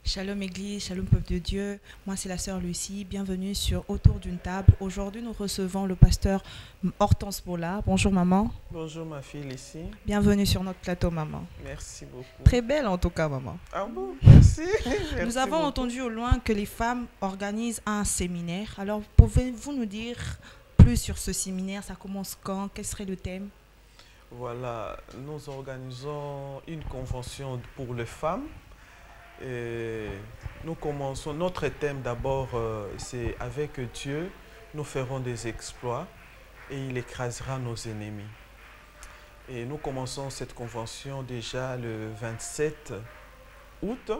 Shalom Église, Shalom Peuple de Dieu. Moi, c'est la sœur Lucie. Bienvenue sur Autour d'une table. Aujourd'hui, nous recevons le pasteur Hortense Bola. Bonjour, maman. Bonjour, ma fille Lucie. Bienvenue sur notre plateau, maman. Merci beaucoup. Très belle, en tout cas, maman. Ah bon, merci. Nous Merci avons beaucoup. entendu au loin que les femmes organisent un séminaire. Alors, pouvez-vous nous dire plus sur ce séminaire? Ça commence quand? Quel serait le thème? Voilà, nous organisons une convention pour les femmes. Et nous commençons, notre thème d'abord, c'est avec Dieu, nous ferons des exploits et il écrasera nos ennemis. Et nous commençons cette convention déjà le 27 août.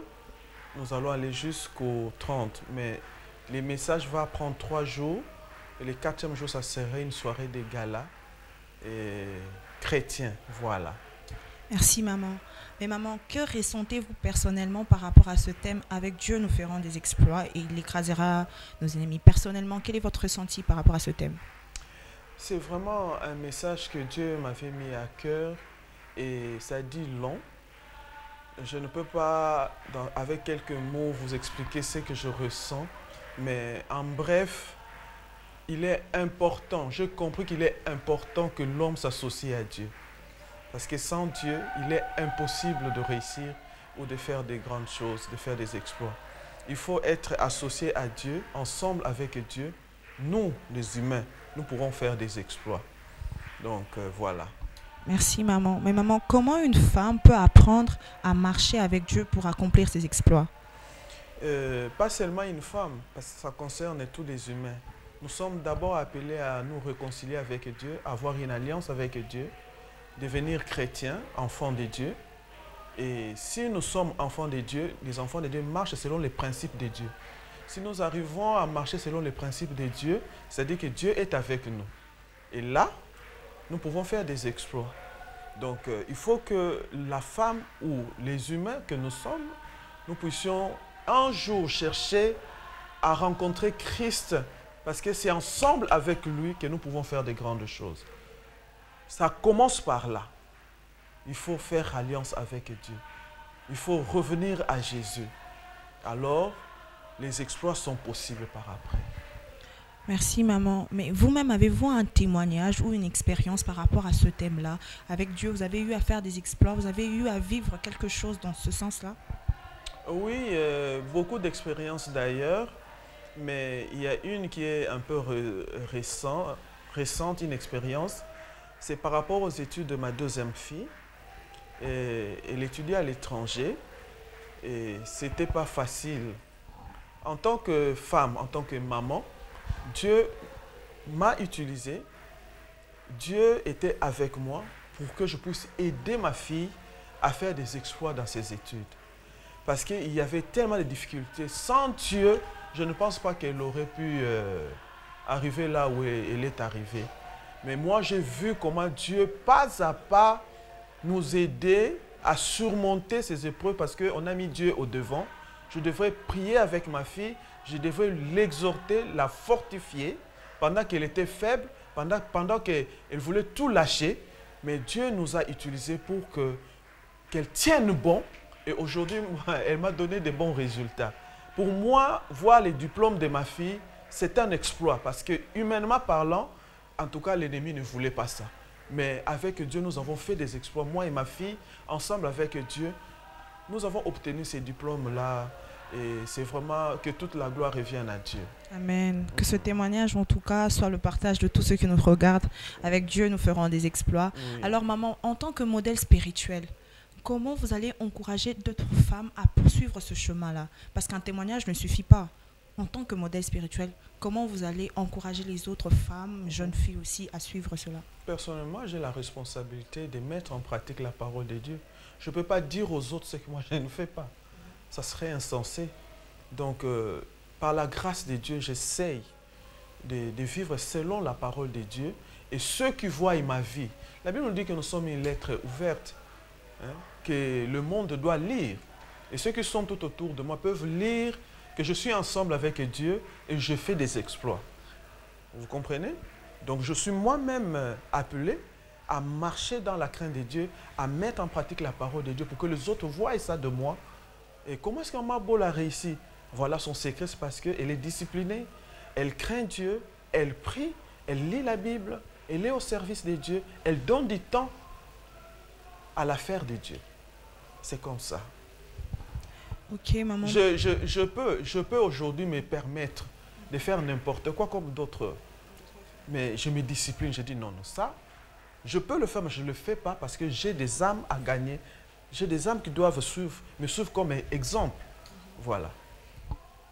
Nous allons aller jusqu'au 30, mais les messages vont prendre 3 jours. Et le 4e jour, ça serait une soirée de gala et chrétien, voilà. Merci, maman. Mais maman, que ressentez-vous personnellement par rapport à ce thème? Avec Dieu, nous ferons des exploits et il écrasera nos ennemis. Personnellement, quel est votre ressenti par rapport à ce thème? C'est vraiment un message que Dieu m'avait mis à cœur et ça dit long. Je ne peux pas, avec quelques mots, vous expliquer ce que je ressens, mais en bref, il est important, j'ai compris qu'il est important que l'homme s'associe à Dieu. Parce que sans Dieu, il est impossible de réussir ou de faire des grandes choses, de faire des exploits. Il faut être associé à Dieu, ensemble avec Dieu. Nous, les humains, nous pourrons faire des exploits. Donc, voilà. Merci, maman. Mais maman, comment une femme peut apprendre à marcher avec Dieu pour accomplir ses exploits? Pas seulement une femme, parce que ça concerne tous les humains. Nous sommes d'abord appelés à nous réconcilier avec Dieu, avoir une alliance avec Dieu, devenir chrétiens, enfants de Dieu. Et si nous sommes enfants de Dieu, les enfants de Dieu marchent selon les principes de Dieu. Si nous arrivons à marcher selon les principes de Dieu, c'est-à-dire que Dieu est avec nous. Et là, nous pouvons faire des exploits. Donc, il faut que la femme ou les humains que nous sommes, nous puissions un jour chercher à rencontrer Christ, parce que c'est ensemble avec lui que nous pouvons faire de grandes choses. Ça commence par là. Il faut faire alliance avec Dieu. Il faut revenir à Jésus. Alors, les exploits sont possibles par après. Merci, maman. Mais vous-même, avez-vous un témoignage ou une expérience par rapport à ce thème-là? Avec Dieu, vous avez eu à faire des exploits, vous avez eu à vivre quelque chose dans ce sens-là? Oui, beaucoup d'expériences d'ailleurs, mais il y a une qui est un peu récente, une expérience. C'est par rapport aux études de ma deuxième fille. Elle étudiait à l'étranger et c'était pas facile. En tant que femme, en tant que maman, Dieu m'a utilisé. Dieu était avec moi pour que je puisse aider ma fille à faire des exploits dans ses études. Parce qu'il y avait tellement de difficultés. Sans Dieu, je ne pense pas qu'elle aurait pu arriver là où elle est arrivée. Mais moi, j'ai vu comment Dieu, pas à pas, nous aidait à surmonter ces épreuves parce qu'on a mis Dieu au devant. Je devrais prier avec ma fille, je devrais l'exhorter, la fortifier pendant qu'elle était faible, pendant qu'elle voulait tout lâcher. Mais Dieu nous a utilisés pour qu'elle tienne bon. Et aujourd'hui, elle m'a donné de bons résultats. Pour moi, voir les diplômes de ma fille, c'est un exploit parce que humainement parlant, en tout cas, l'ennemi ne voulait pas ça. Mais avec Dieu, nous avons fait des exploits. Moi et ma fille, ensemble avec Dieu, nous avons obtenu ces diplômes-là. Et c'est vraiment que toute la gloire revienne à Dieu. Amen. Que ce témoignage, en tout cas, soit le partage de tous ceux qui nous regardent. Avec Dieu, nous ferons des exploits. Oui. Alors, maman, en tant que modèle spirituel, comment vous allez encourager d'autres femmes à poursuivre ce chemin-là? Parce qu'un témoignage ne suffit pas. En tant que modèle spirituel, comment vous allez encourager les autres femmes, jeunes filles aussi, à suivre cela? Personnellement, j'ai la responsabilité de mettre en pratique la parole de Dieu. Je ne peux pas dire aux autres ce que moi je ne fais pas. Ça serait insensé. Donc, par la grâce de Dieu, j'essaye de vivre selon la parole de Dieu. Et ceux qui voient ma vie, la Bible nous dit que nous sommes une lettre ouverte, hein, que le monde doit lire. Et ceux qui sont tout autour de moi peuvent lire que je suis ensemble avec Dieu et je fais des exploits. Vous comprenez? Donc je suis moi-même appelé à marcher dans la crainte de Dieu, à mettre en pratique la parole de Dieu pour que les autres voient ça de moi Et comment est-ce qu'Amma Bol a réussi? Voilà son secret, c'est parce qu'elle est disciplinée, elle craint Dieu, elle prie, elle lit la Bible, elle est au service de Dieu, elle donne du temps à l'affaire de Dieu. C'est comme ça. Ok, maman. Je peux aujourd'hui me permettre de faire n'importe quoi comme d'autres. Mais je me discipline, je dis non, non, ça, je peux le faire, mais je ne le fais pas parce que j'ai des âmes à gagner. J'ai des âmes qui doivent me suivre comme exemple. Voilà.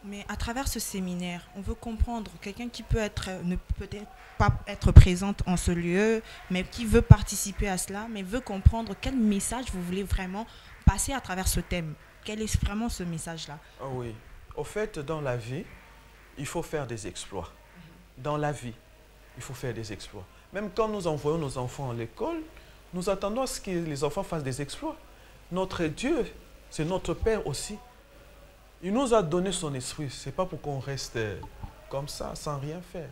Mais à travers ce séminaire, on veut comprendre quelqu'un qui peut être, ne peut-être pas être présente en ce lieu, mais qui veut participer à cela, mais veut comprendre quel message vous voulez vraiment passer à travers ce thème. Quel est vraiment ce message-là? Ah oui. Au fait, dans la vie, il faut faire des exploits. Dans la vie, il faut faire des exploits. Même quand nous envoyons nos enfants à l'école, nous attendons à ce que les enfants fassent des exploits. Notre Dieu, c'est notre Père aussi. Il nous a donné son esprit. Ce n'est pas pour qu'on reste comme ça, sans rien faire.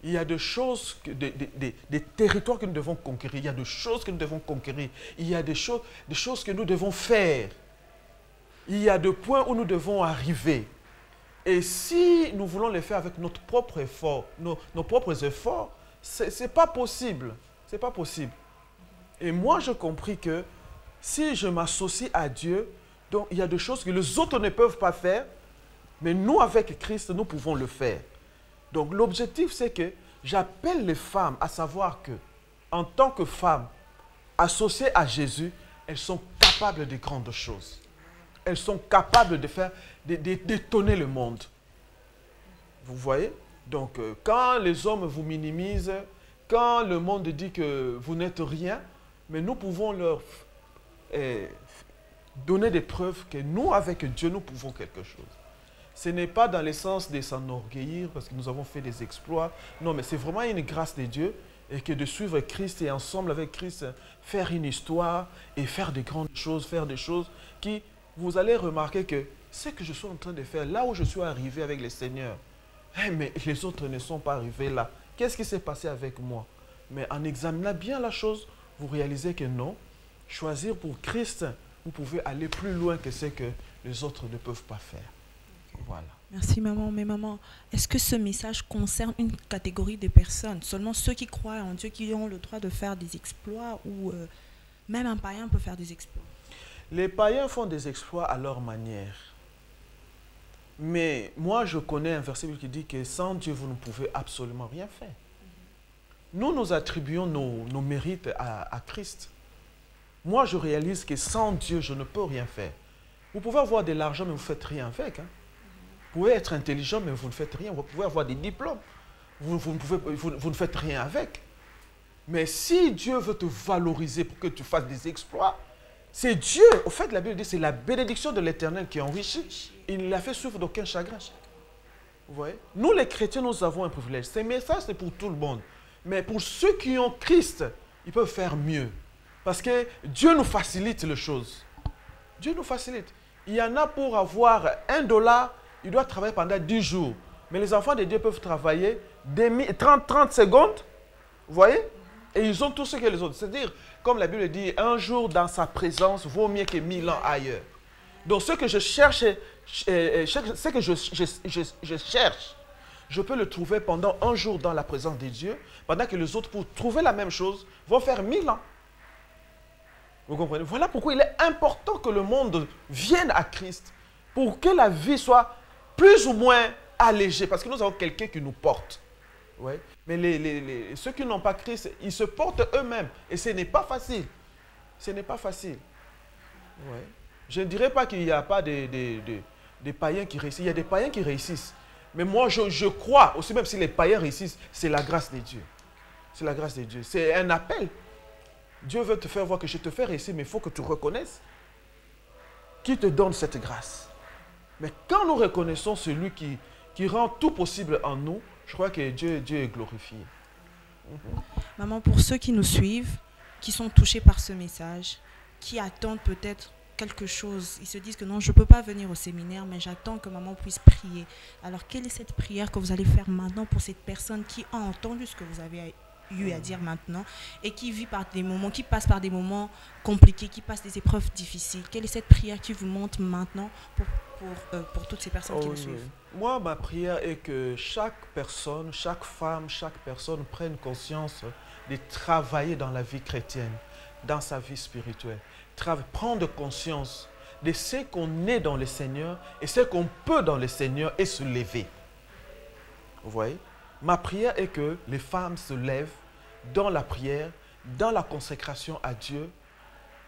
Il y a des choses, des territoires que nous devons conquérir. Il y a des choses que nous devons conquérir. Il y a des choses que nous devons faire. Il y a des points où nous devons arriver. Et si nous voulons les faire avec notre propre effort, nos propres efforts, ce n'est pas possible. C'est pas possible. Et moi, j'ai compris que si je m'associe à Dieu, donc il y a des choses que les autres ne peuvent pas faire, mais nous, avec Christ, nous pouvons le faire. Donc l'objectif, c'est que j'appelle les femmes à savoir que, en tant que femmes associées à Jésus, elles sont capables de grandes choses. Elles sont capables de faire, d'étonner le monde. Vous voyez? Donc, quand les hommes vous minimisent, quand le monde dit que vous n'êtes rien, mais nous pouvons leur donner des preuves que nous, avec Dieu, nous pouvons quelque chose. Ce n'est pas dans le sens de s'enorgueillir parce que nous avons fait des exploits. Non, mais c'est vraiment une grâce de Dieu et que de suivre Christ et ensemble avec Christ, faire une histoire et faire de grandes choses, faire des choses qui, vous allez remarquer que ce que je suis en train de faire, là où je suis arrivé avec le Seigneur, mais les autres ne sont pas arrivés là. Qu'est-ce qui s'est passé avec moi? Mais en examinant bien la chose, vous réalisez que non, choisir pour Christ, vous pouvez aller plus loin que ce que les autres ne peuvent pas faire. Voilà. Merci maman. Mais maman, est-ce que ce message concerne une catégorie de personnes? Seulement ceux qui croient en Dieu, qui ont le droit de faire des exploits, ou même un païen peut faire des exploits? Les païens font des exploits à leur manière. Mais moi, je connais un verset qui dit que sans Dieu, vous ne pouvez absolument rien faire. Nous attribuons nos mérites à Christ. Moi, je réalise que sans Dieu, je ne peux rien faire. Vous pouvez avoir de l'argent, mais vous ne faites rien avec. Hein. Vous pouvez être intelligent, mais vous ne faites rien. Vous pouvez avoir des diplômes. Vous ne faites rien avec. Mais si Dieu veut te valoriser pour que tu fasses des exploits, c'est Dieu. Au fait, la Bible dit que c'est la bénédiction de l'Éternel qui enrichit. Il ne l'a fait souffrir d'aucun chagrin. Vous voyez? Nous, les chrétiens, nous avons un privilège. Ces messages, c'est pour tout le monde. Mais pour ceux qui ont Christ, ils peuvent faire mieux. Parce que Dieu nous facilite les choses. Dieu nous facilite. Il y en a pour avoir $1, il doit travailler pendant 10 jours. Mais les enfants de Dieu peuvent travailler 30 secondes. Vous voyez? Et ils ont tout ce que les autres. C'est-à-dire, comme la Bible dit, un jour dans sa présence vaut mieux que 1000 ans ailleurs. Donc ce que je cherche, ce que je cherche, je peux le trouver pendant un jour dans la présence de Dieu, pendant que les autres, pour trouver la même chose, vont faire 1000 ans. Vous comprenez? Voilà pourquoi il est important que le monde vienne à Christ, pour que la vie soit plus ou moins allégée, parce que nous avons quelqu'un qui nous porte. Ouais. Mais ceux qui n'ont pas Christ, ils se portent eux-mêmes. Et ce n'est pas facile. Ce n'est pas facile. Ouais. Je ne dirais pas qu'il n'y a pas des païens qui réussissent. Il y a des païens qui réussissent. Mais moi, je crois, aussi même si les païens réussissent, c'est la grâce de Dieu. C'est la grâce de Dieu. C'est un appel. Dieu veut te faire voir que je te fais réussir, mais il faut que tu reconnaisses qui te donne cette grâce. Mais quand nous reconnaissons celui qui rend tout possible en nous, je crois que Dieu est glorifié. Maman, pour ceux qui nous suivent, qui sont touchés par ce message, qui attendent peut-être quelque chose, ils se disent que non, je ne peux pas venir au séminaire, mais j'attends que maman puisse prier. Alors, quelle est cette prière que vous allez faire maintenant pour cette personne qui a entendu ce que vous avez eu à dire maintenant, et qui vit par des moments, qui passe par des moments compliqués, qui passe des épreuves difficiles. Quelle est cette prière qui vous montre maintenant pour toutes ces personnes qui Oh nous oui, oui. suivent? Moi, ma prière est que chaque personne, chaque femme, chaque personne prenne conscience de travailler dans la vie chrétienne, dans sa vie spirituelle. Prendre conscience de ce qu'on est dans le Seigneur et ce qu'on peut dans le Seigneur et se lever. Vous voyez? Ma prière est que les femmes se lèvent dans la prière, dans la consécration à Dieu,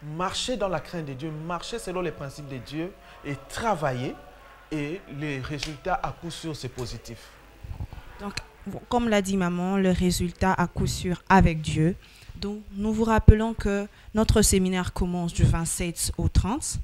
marcher dans la crainte de Dieu, marcher selon les principes de Dieu et travailler. Et les résultats à coup sûr, c'est positif. Donc, comme l'a dit maman, le résultat à coup sûr avec Dieu. Donc, nous vous rappelons que notre séminaire commence du 27 au 30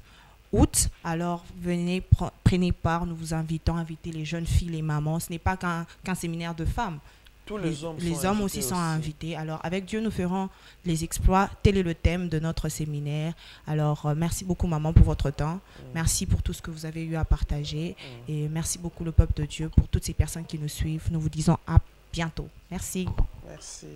août. Alors, venez, prenez part. Nous vous invitons à inviter les jeunes filles, les mamans. Ce n'est pas qu'un séminaire de femmes. Tous les hommes, Les hommes aussi sont invités. Alors, avec Dieu, nous ferons les exploits. Tel est le thème de notre séminaire. Alors, merci beaucoup, maman, pour votre temps. Merci pour tout ce que vous avez eu à partager. Et merci beaucoup, le peuple de Dieu, pour toutes ces personnes qui nous suivent. Nous vous disons à bientôt. Merci. Merci.